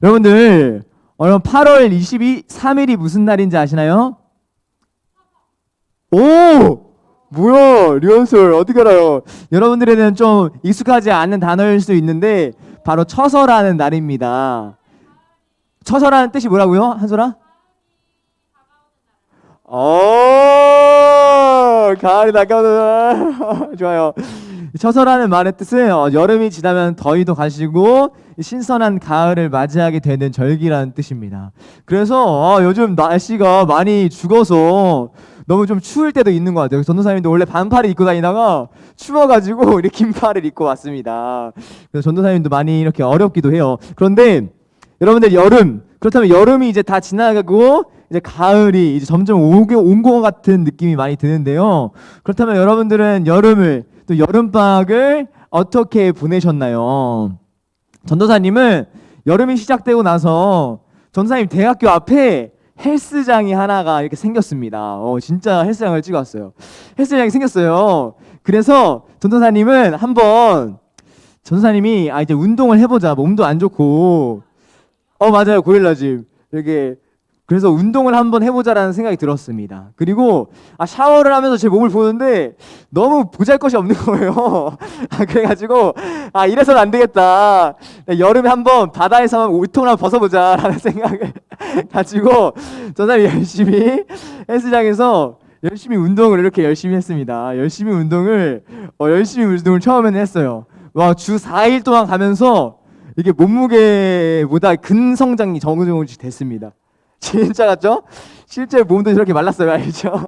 여러분들, 여러분 8월 23일이 무슨 날인지 아시나요? 오! 뭐야, 리언설 어떻게 알아요? 여러분들에는 좀 익숙하지 않은 단어일 수도 있는데 바로 처서라는 날입니다. 처서라는 뜻이 뭐라고요? 한솔아? 가을이 다가오는 좋아요. 처서라는 말의 뜻은 여름이 지나면 더위도 가시고 신선한 가을을 맞이하게 되는 절기라는 뜻입니다. 그래서 요즘 날씨가 많이 죽어서 너무 좀 추울 때도 있는 것 같아요. 전도사님도 원래 반팔을 입고 다니다가 추워가지고 이렇게 긴팔을 입고 왔습니다. 그래서 전도사님도 많이 이렇게 어렵기도 해요. 그런데 여러분들 그렇다면 여름이 이제 다 지나가고 이제 가을이 이제 점점 온 것 같은 느낌이 많이 드는데요. 그렇다면 여러분들은 여름을 또 여름방학을 어떻게 보내셨나요? 전도사님은 여름이 시작되고 나서 전도사님 대학교 앞에 헬스장이 하나가 이렇게 생겼습니다. 진짜 헬스장을 찍었어요. 헬스장이 생겼어요. 그래서 전도사님은 한번 전도사님이 이제 운동을 해보자. 몸도 안 좋고 맞아요. 고릴라짐 이렇게 그래서 운동을 한번 해보자라는 생각이 들었습니다. 그리고 샤워를 하면서 제 몸을 보는데 너무 보잘것이 없는 거예요. 그래가지고 이래서는 안 되겠다. 여름에 한번 바다에서 옷통을 한번 벗어보자라는 생각을 가지고 저는 열심히 헬스장에서 열심히 운동을 이렇게 열심히 했습니다. 열심히 운동을 처음에는 했어요. 주 4일 동안 가면서 이게 몸무게보다 근성장이 조금씩 됐습니다. 진짜 같죠? 실제 몸도 저렇게 말랐어요. 알죠?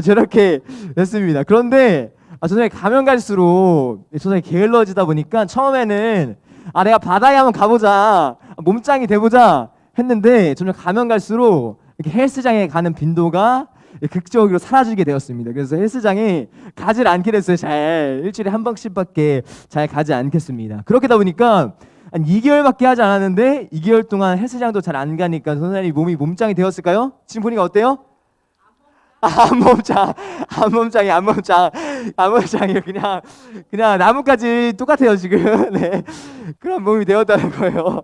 저렇게 됐습니다. 그런데 저는 가면 갈수록 저는 게을러지다 보니까 처음에는 내가 바다에 한번 가보자, 몸짱이 돼보자 했는데 저는 가면 갈수록 이렇게 헬스장에 가는 빈도가 극적으로 사라지게 되었습니다. 그래서 헬스장에 가지 않게 됐어요. 잘 일주일에 한 번씩밖에 잘 가지 않겠습니다. 그렇게 다 보니까 한 2개월밖에 하지 않았는데 2개월 동안 헬스장도 잘 안 가니까 선생님이 몸이 몸짱이 되었을까요? 지금 보니까 어때요? 안몸짱이에요. 그냥 나뭇가지 똑같아요 지금. 네, 그런 몸이 되었다는 거예요.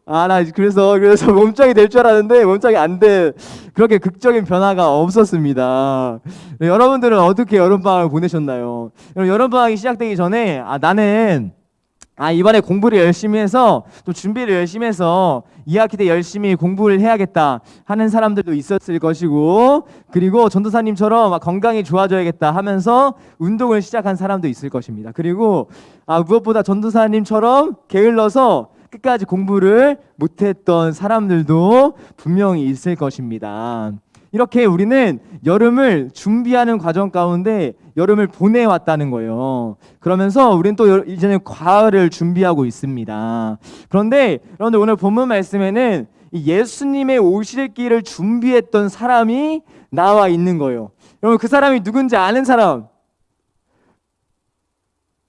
나 그래서 몸짱이 될 줄 알았는데 몸짱이 안 돼. 그렇게 극적인 변화가 없었습니다. 네, 여러분들은 어떻게 여름방학을 보내셨나요? 여름방학이 시작되기 전에 나는 이번에 공부를 열심히 해서 또 준비를 열심히 해서 2학기 때 열심히 공부를 해야겠다 하는 사람들도 있었을 것이고, 그리고 전도사님처럼 건강이 좋아져야겠다 하면서 운동을 시작한 사람도 있을 것입니다. 그리고 무엇보다 전도사님처럼 게을러서 끝까지 공부를 못했던 사람들도 분명히 있을 것입니다. 이렇게 우리는 여름을 준비하는 과정 가운데 여름을 보내왔다는 거예요. 그러면서 우리는 또 이제는 가을을 준비하고 있습니다. 그런데 여러분들 오늘 본문 말씀에는 예수님의 오실 길을 준비했던 사람이 나와 있는 거예요. 여러분 그 사람이 누군지 아는 사람?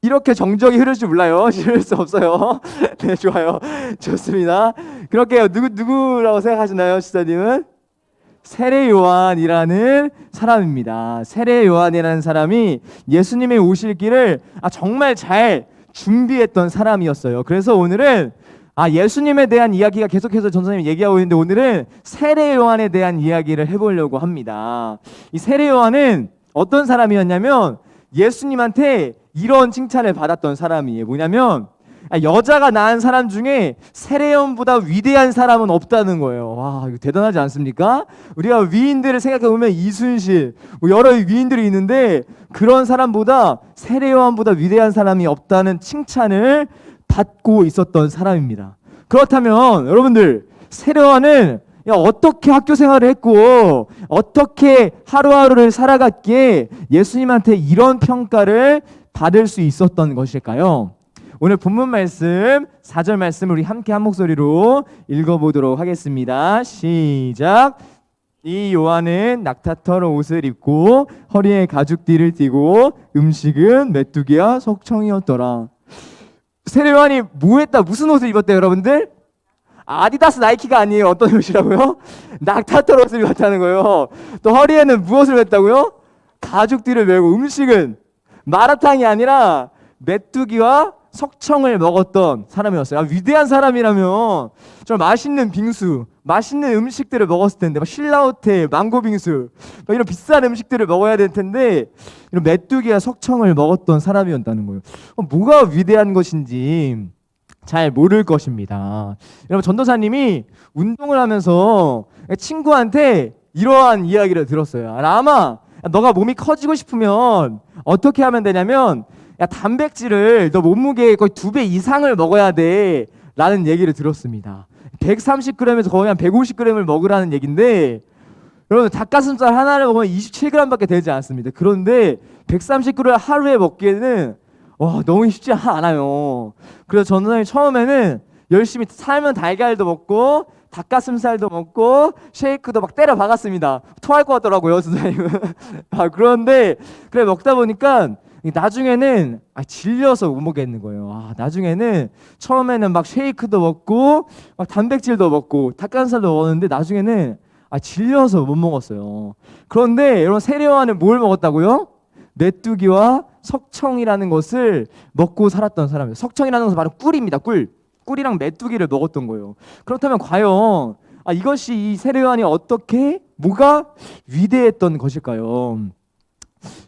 이렇게 정적이 흐를 줄 몰라요. 흐를 수 없어요. 네, 좋아요. 좋습니다. 그렇게요. 누구라고 생각하시나요, 시사님은? 세례 요한이라는 사람입니다. 세례 요한이라는 사람이 예수님의 오실 길을 정말 잘 준비했던 사람이었어요. 그래서 오늘은 예수님에 대한 이야기가 계속해서 전도사님이 얘기하고 있는데 오늘은 세례 요한에 대한 이야기를 해보려고 합니다. 이 세례 요한은 어떤 사람이었냐면 예수님한테 이런 칭찬을 받았던 사람이에요. 뭐냐면 여자가 낳은 사람 중에 세례요한보다 위대한 사람은 없다는 거예요. 와, 이거 대단하지 않습니까? 우리가 위인들을 생각해보면 이순실, 여러 위인들이 있는데 그런 사람보다 세례요한보다 위대한 사람이 없다는 칭찬을 받고 있었던 사람입니다. 그렇다면 여러분들, 세례요한은 어떻게 학교 생활을 했고 어떻게 하루하루를 살아갔기에 예수님한테 이런 평가를 받을 수 있었던 것일까요? 오늘 본문 말씀 4절 말씀을 우리 함께 한 목소리로 읽어보도록 하겠습니다. 시작. 이 요한은 낙타털 옷을 입고 허리에 가죽띠를 띠고 음식은 메뚜기와 석청이었더라. 세례 요한이 무슨 옷을 입었대요, 여러분들? 아디다스 나이키가 아니에요. 어떤 옷이라고요? 낙타털 옷을 입었다는 거예요. 또 허리에는 무엇을 맸다고요? 가죽띠를 메고 음식은 마라탕이 아니라 메뚜기와 석청을 먹었던 사람이었어요. 위대한 사람이라면 정말 맛있는 빙수, 맛있는 음식들을 먹었을 텐데, 막 신라호텔, 망고 빙수, 막 이런 비싼 음식들을 먹어야 될 텐데 이런 메뚜기와 석청을 먹었던 사람이었다는 거예요. 뭐가 위대한 것인지 잘 모를 것입니다. 여러분, 전도사님이 운동을 하면서 친구한테 이러한 이야기를 들었어요. 아마 너가 몸이 커지고 싶으면 어떻게 하면 되냐면, 야, 단백질을 너 몸무게의 거의 2배 이상을 먹어야 돼 라는 얘기를 들었습니다. 130g에서 거의 한 150g을 먹으라는 얘기인데, 여러분, 닭가슴살 하나를 먹으면 27g밖에 되지 않습니다. 그런데 130g을 하루에 먹기에는 너무 쉽지 않아요. 그래서 전도사님이 처음에는 열심히 삶은 달걀도 먹고 닭가슴살도 먹고 쉐이크도 막 때려 박았습니다. 토할 것 같더라고요, 전도사님은. 그런데 그래 먹다 보니까 나중에는 질려서 못 먹겠는 거예요. 나중에는 처음에는 막 쉐이크도 먹고 막 단백질도 먹고 닭가슴살도 먹었는데 나중에는 질려서 못 먹었어요. 그런데 여러분, 세례요한은 뭘 먹었다고요? 메뚜기와 석청이라는 것을 먹고 살았던 사람이에요. 석청이라는 것은 바로 꿀입니다. 꿀이랑 메뚜기를 먹었던 거예요. 그렇다면 과연 이것이 이 세례요한이 뭐가 위대했던 것일까요?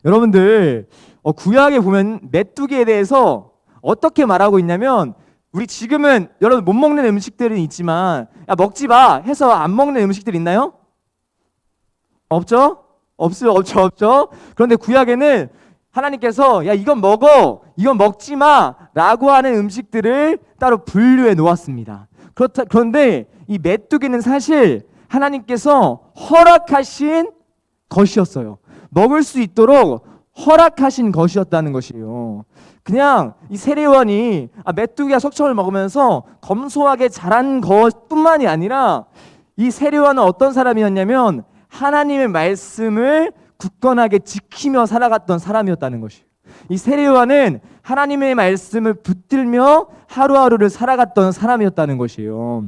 여러분들, 구약에 보면 메뚜기에 대해서 어떻게 말하고 있냐면, 우리 지금은 여러분 못 먹는 음식들은 있지만 먹지 마 해서 안 먹는 음식들 있나요? 없죠? 없죠. 그런데 구약에는 하나님께서 야, 이건 먹어, 이건 먹지 마 라고 하는 음식들을 따로 분류해 놓았습니다. 그런데 이 메뚜기는 사실 하나님께서 허락하신 것이었어요. 먹을 수 있도록 허락하신 것이었다는 것이에요. 그냥 이 세례요한이 메뚜기와 석청을 먹으면서 검소하게 자란 것뿐만이 아니라, 이 세례요한은 어떤 사람이었냐면 하나님의 말씀을 굳건하게 지키며 살아갔던 사람이었다는 것이에요. 이 세례요한은 하나님의 말씀을 붙들며 하루하루를 살아갔던 사람이었다는 것이에요.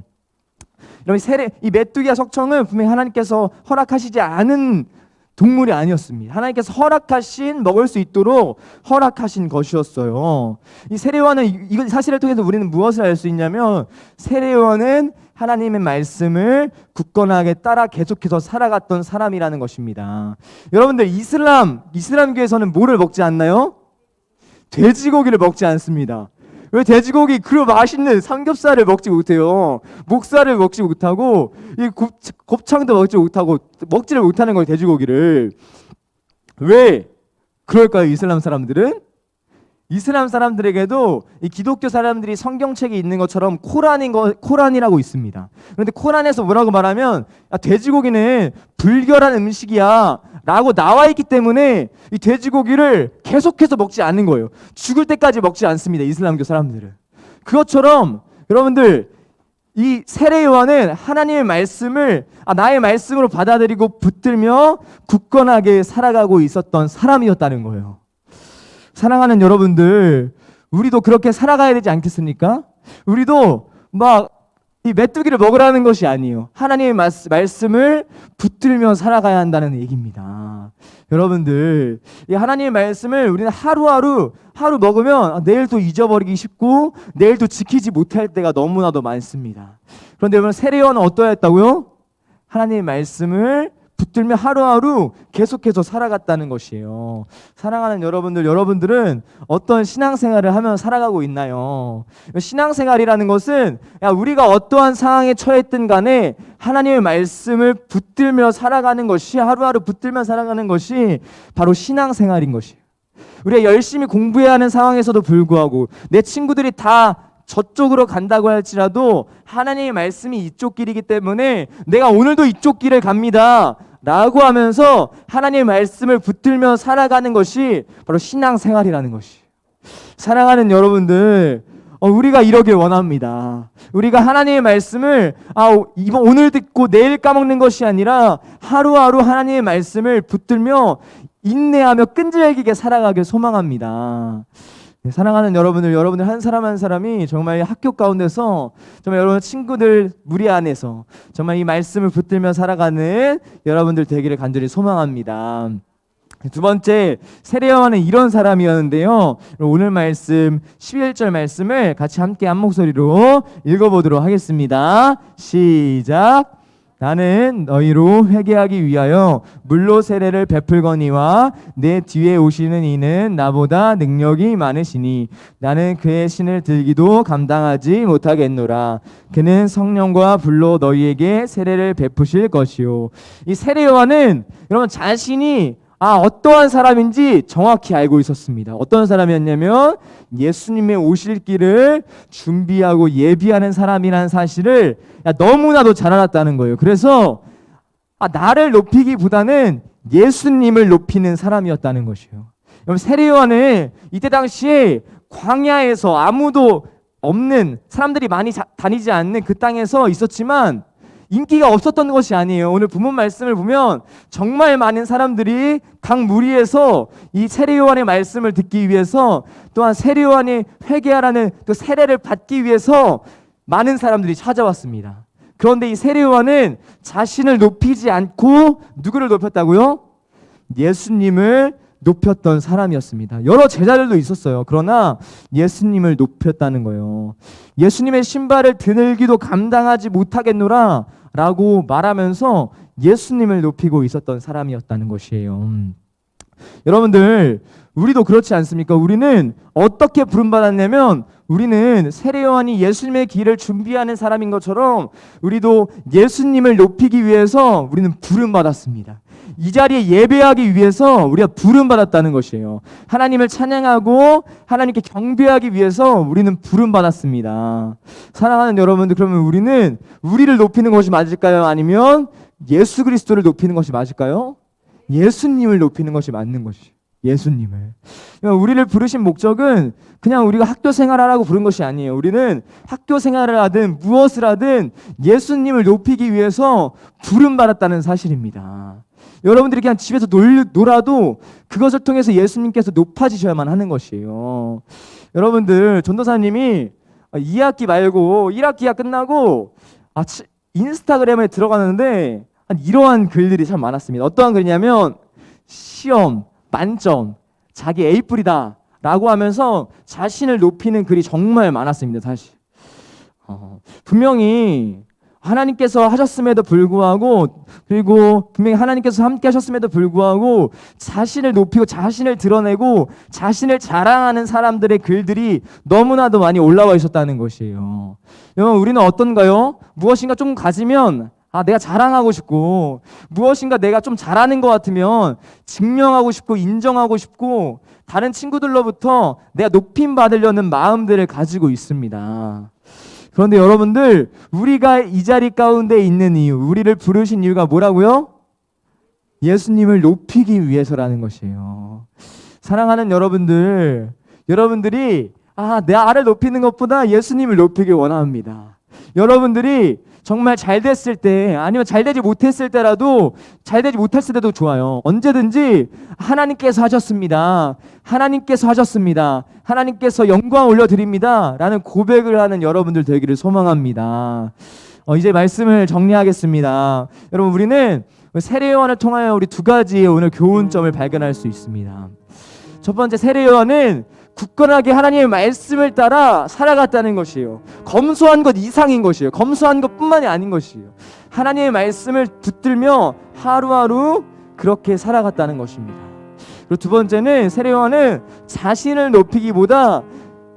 여러분, 이 메뚜기와 석청은 분명히 하나님께서 허락하시지 않은 동물이 아니었습니다. 하나님께서 먹을 수 있도록 허락하신 것이었어요. 이 세례요한은 이 사실을 통해서 우리는 무엇을 알 수 있냐면, 세례요한은 하나님의 말씀을 굳건하게 따라 계속해서 살아갔던 사람이라는 것입니다. 여러분들, 이슬람교에서는 뭐를 먹지 않나요? 돼지고기를 먹지 않습니다. 왜 돼지고기 그 맛있는 삼겹살을 먹지 못해요? 목살을 먹지 못하고 이 곱창도 먹지를 못하는 거예요, 돼지고기를. 왜 그럴까요? 이슬람 사람들에게도 이 기독교 사람들이 성경책에 있는 것처럼 코란이라고 있습니다. 그런데 코란에서 뭐라고 말하면 돼지고기는 불결한 음식이야 라고 나와 있기 때문에 이 돼지고기를 계속해서 먹지 않는 거예요. 죽을 때까지 먹지 않습니다, 이슬람교 사람들은. 그것처럼 여러분들, 이 세례요한은 하나님의 말씀을 나의 말씀으로 받아들이고 붙들며 굳건하게 살아가고 있었던 사람이었다는 거예요. 사랑하는 여러분들, 우리도 그렇게 살아가야 되지 않겠습니까? 우리도 이 메뚜기를 먹으라는 것이 아니에요. 하나님의 말씀을 붙들며 살아가야 한다는 얘기입니다. 여러분들, 이 하나님의 말씀을 우리는 하루 먹으면 내일 또 잊어버리기 쉽고 내일 또 지키지 못할 때가 너무나도 많습니다. 그런데 여러분, 세례요한은 어떠했다고요? 하나님의 말씀을 붙들며 하루하루 계속해서 살아갔다는 것이에요. 사랑하는 여러분들은 어떤 신앙생활을 하며 살아가고 있나요? 신앙생활이라는 것은 우리가 어떠한 상황에 처했든 간에 하나님의 말씀을 붙들며 살아가는 것이, 하루하루 붙들며 살아가는 것이 바로 신앙생활인 것이에요. 우리가 열심히 공부해야 하는 상황에서도 불구하고 내 친구들이 다 저쪽으로 간다고 할지라도 하나님의 말씀이 이쪽 길이기 때문에 내가 오늘도 이쪽 길을 갑니다 라고 하면서 하나님의 말씀을 붙들며 살아가는 것이 바로 신앙생활이라는 것이. 사랑하는 여러분들, 우리가 이러길 원합니다. 우리가 하나님의 말씀을 오늘 듣고 내일 까먹는 것이 아니라 하루하루 하나님의 말씀을 붙들며 인내하며 끈질기게 살아가길 소망합니다. 사랑하는 여러분들 한 사람 한 사람이 정말 학교 가운데서 정말 여러분 친구들 무리 안에서 정말 이 말씀을 붙들며 살아가는 여러분들 되기를 간절히 소망합니다. 두 번째, 세례요한은 이런 사람이었는데요. 오늘 말씀 11절 말씀을 같이 함께 한 목소리로 읽어보도록 하겠습니다. 시작. 나는 너희로 회개하기 위하여 물로 세례를 베풀거니와 내 뒤에 오시는 이는 나보다 능력이 많으시니 나는 그의 신을 들기도 감당하지 못하겠노라. 그는 성령과 불로 너희에게 세례를 베푸실 것이요. 이 세례 요한은 여러분 자신이 어떠한 사람인지 정확히 알고 있었습니다. 어떤 사람이었냐면 예수님의 오실 길을 준비하고 예비하는 사람이라는 사실을 너무나도 잘 알았다는 거예요. 그래서 나를 높이기보다는 예수님을 높이는 사람이었다는 것이에요. 여러분, 세례 요한은 이때 당시에 광야에서 아무도 없는, 사람들이 많이 다니지 않는 그 땅에서 있었지만 인기가 없었던 것이 아니에요. 오늘 본문 말씀을 보면 정말 많은 사람들이 각 무리에서 이 세례 요한의 말씀을 듣기 위해서, 또한 세례 요한이 회개하라는 그 세례를 받기 위해서 많은 사람들이 찾아왔습니다. 그런데 이 세례 요한은 자신을 높이지 않고 누구를 높였다고요? 예수님을 높였던 사람이었습니다. 여러 제자들도 있었어요. 그러나 예수님을 높였다는 거예요. 예수님의 신발을 드늘기도 감당하지 못하겠노라 라고 말하면서 예수님을 높이고 있었던 사람이었다는 것이에요. 여러분들, 우리도 그렇지 않습니까? 우리는 어떻게 부름받았냐면, 우리는 세례 요한이 예수님의 길을 준비하는 사람인 것처럼 우리도 예수님을 높이기 위해서 우리는 부름받았습니다. 이 자리에 예배하기 위해서 우리가 부름받았다는 것이에요. 하나님을 찬양하고 하나님께 경배하기 위해서 우리는 부름받았습니다. 사랑하는 여러분들, 그러면 우리는 우리를 높이는 것이 맞을까요? 아니면 예수 그리스도를 높이는 것이 맞을까요? 예수님을 높이는 것이 맞는 것이에요. 예수님을. 우리를 부르신 목적은 그냥 우리가 학교 생활하라고 부른 것이 아니에요. 우리는 학교 생활을 하든 무엇을 하든 예수님을 높이기 위해서 부름받았다는 사실입니다. 여러분들이 그냥 집에서 놀아도 그것을 통해서 예수님께서 높아지셔야만 하는 것이에요. 여러분들, 전도사님이 2학기 말고 1학기가 끝나고 인스타그램에 들어가는데 이러한 글들이 참 많았습니다. 어떠한 글이냐면, 시험 만점, 자기 A뿔이다 라고 하면서 자신을 높이는 글이 정말 많았습니다. 사실 분명히 하나님께서 하셨음에도 불구하고, 그리고 분명히 하나님께서 함께 하셨음에도 불구하고 자신을 높이고 자신을 드러내고 자신을 자랑하는 사람들의 글들이 너무나도 많이 올라와 있었다는 것이에요. 여러분, 우리는 어떤가요? 무엇인가 좀 가지면 내가 자랑하고 싶고, 무엇인가 내가 좀 잘하는 것 같으면 증명하고 싶고 인정하고 싶고 다른 친구들로부터 내가 높임 받으려는 마음들을 가지고 있습니다. 그런데 여러분들, 우리가 이 자리 가운데 있는 이유, 우리를 부르신 이유가 뭐라고요? 예수님을 높이기 위해서라는 것이에요. 사랑하는 여러분들, 여러분들이 나를 높이는 것보다 예수님을 높이길 원합니다. 여러분들이 정말 잘 됐을 때, 아니면 잘 되지 못했을 때라도, 잘 되지 못했을 때도 좋아요. 언제든지 하나님께서 하셨습니다, 하나님께서 하셨습니다, 하나님께서 영광 올려드립니다 라는 고백을 하는 여러분들 되기를 소망합니다. 이제 말씀을 정리하겠습니다. 여러분, 우리는 세례 요한을 통하여 우리 두 가지의 오늘 교훈점을 발견할 수 있습니다. 첫 번째, 세례 요한은 굳건하게 하나님의 말씀을 따라 살아갔다는 것이에요. 검소한 것 이상인 것이에요. 검소한 것뿐만이 아닌 것이에요. 하나님의 말씀을 붙들며 하루하루 그렇게 살아갔다는 것입니다. 그리고 두 번째는, 세례 요한은 자신을 높이기보다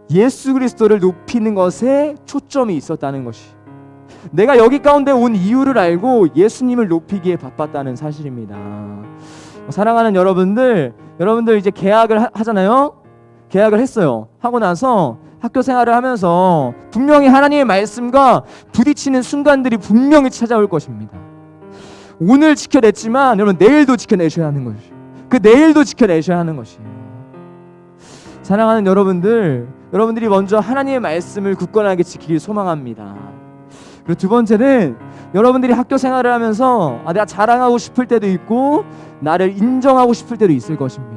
예수 그리스도를 높이는 것에 초점이 있었다는 것이, 내가 여기 가운데 온 이유를 알고 예수님을 높이기에 바빴다는 사실입니다. 사랑하는 여러분들 이제 개학을 하잖아요. 계약을 했어요. 하고 나서 학교 생활을 하면서 분명히 하나님의 말씀과 부딪히는 순간들이 분명히 찾아올 것입니다. 오늘 지켜냈지만 여러분, 내일도 지켜내셔야 하는 것이에요. 그 내일도 지켜내셔야 하는 것이에요. 사랑하는 여러분들이 먼저 하나님의 말씀을 굳건하게 지키길 소망합니다. 그리고 두 번째는, 여러분들이 학교 생활을 하면서 내가 자랑하고 싶을 때도 있고 나를 인정하고 싶을 때도 있을 것입니다.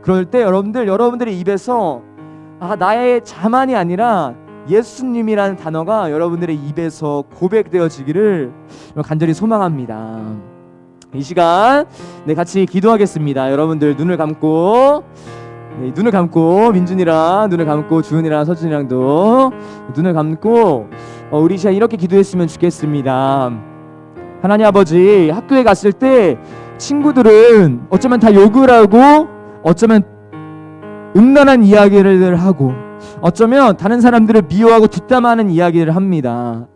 그럴 때 여러분들의 입에서 나의 자만이 아니라 예수님이라는 단어가 여러분들의 입에서 고백되어지기를 간절히 소망합니다. 이 시간 같이 기도하겠습니다. 여러분들 눈을 감고 눈을 감고 민준이랑 눈을 감고 주은이랑 서준이랑도 눈을 감고 우리 시간 이렇게 기도했으면 좋겠습니다. 하나님 아버지, 학교에 갔을 때 친구들은 어쩌면 다 욕을 하고 어쩌면 음란한 이야기를 하고 어쩌면 다른 사람들을 미워하고 뒷담화하는 이야기를 합니다.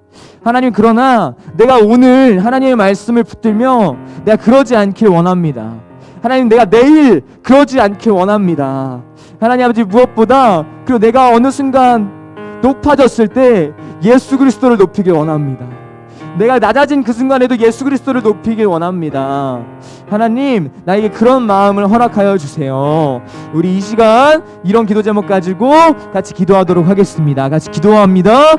하나님, 그러나 내가 오늘 하나님의 말씀을 붙들며 내가 그러지 않길 원합니다. 하나님, 내가 내일 그러지 않길 원합니다. 하나님 아버지, 무엇보다 그리고 내가 어느 순간 높아졌을 때 예수 그리스도를 높이길 원합니다. 내가 낮아진 그 순간에도 예수 그리스도를 높이길 원합니다. 하나님, 나에게 그런 마음을 허락하여 주세요. 우리 이 시간 이런 기도 제목 가지고 같이 기도하도록 하겠습니다. 같이 기도합니다.